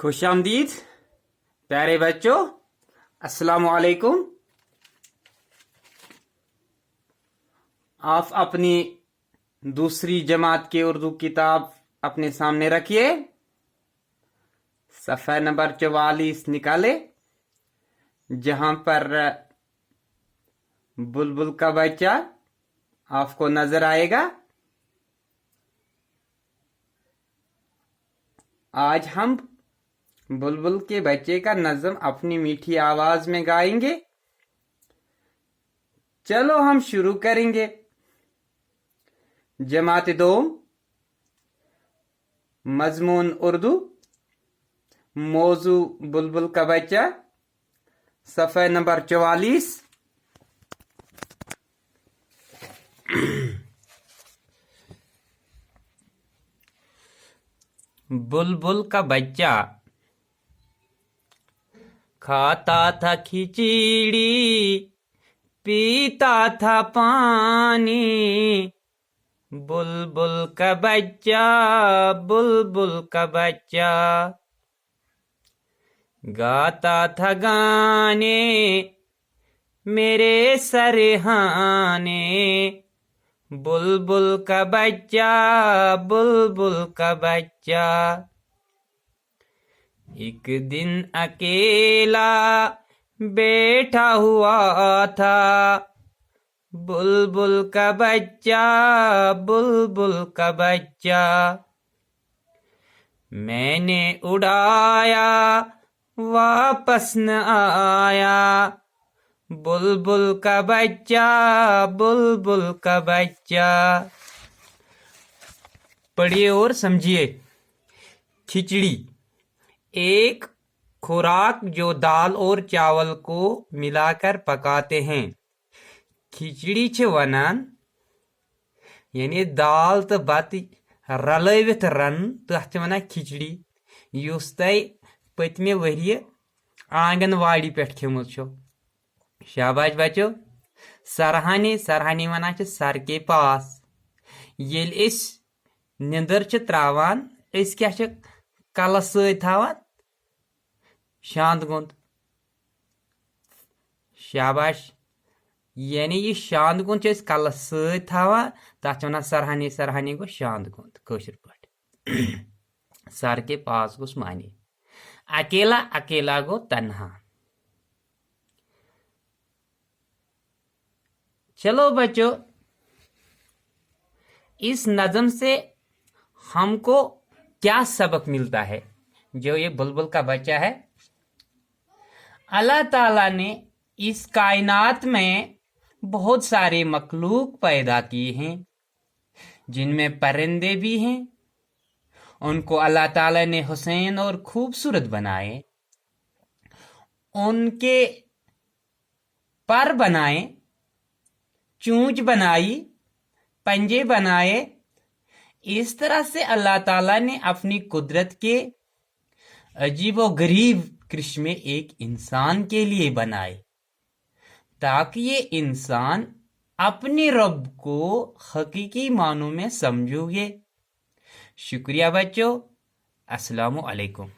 खुश आमदीद प्यारे बच्चों, अस्सलाम वालेकुम। आप अपनी दूसरी जमात की उर्दू किताब अपने सामने रखिए। सफ़ा नंबर 44 निकाले, जहां पर बुलबुल का बच्चा आपको नजर आएगा। आज हम बुलबुल के बच्चे का नज़म अपनी मीठी आवाज में गाएंगे। चलो हम शुरू करेंगे। जमात दोम, मजमून उर्दू, मौजू बुलबुल का बच्चा, सफ़ा नंबर 44। बुलबुल का बच्चा खाता था खिचड़ी, पीता था पानी। बुलबुल का बच्चा, बुलबुल का बच्चा गाता था गाने मेरे सरहाने। बुलबुल का बच्चा, बुलबुल का बच्चा एक दिन अकेला बैठा हुआ था। बुलबुल का बच्चा, बुलबुल का बच्चा मैंने उड़ाया वापस न आया। बुलबुल का बच्चा, बुलबुल का बच्चा। पढ़िए और समझिए। खिचड़ी एक खुराक जो दाल और चावल को मिलाकर पकाते हैं। खिचड़ी छ वनान यानी दाल तो बत रलवित रन तथ वनान खिचड़ी, युस तय पतमे वरिय आंगनवाड़ी पे खेमुत छो। शाबाश बच्चों। सरहानी, सरहानी वनान छ सर के पास। येल इस निंदर छ त्रावान, इस क्या छ कलस सत थावान शांत गुंद। शाबाश। यानी ये शांत गुंद कलस सत थावान, तथ वनान सरहानी। सरहानी गो शांत गुंद कशर पाट। सर के पास गुस मानी। अकेला, अकेला गो तन्हा। चलो बच्चों, इस नज़म से हमको क्या सबक मिलता है? जो ये बुलबुल का बच्चा है, अल्लाह ताला ने इस कायनात में बहुत सारे मखलूक पैदा किए हैं, जिनमें परिंदे भी हैं। उनको अल्लाह ताला ने हुसैन और खूबसूरत बनाए। उनके पर बनाए, चूंच बनाई, पंजे बनाए। इस तरह से अल्लाह ताला ने अपनी कुदरत के अजीब व गरीब करिश्मे एक इंसान के लिए बनाए, ताकि ये इंसान अपने रब को हकीकी मानों में समझोगे। शुक्रिया बच्चों। अस्सलामु अलैकुम।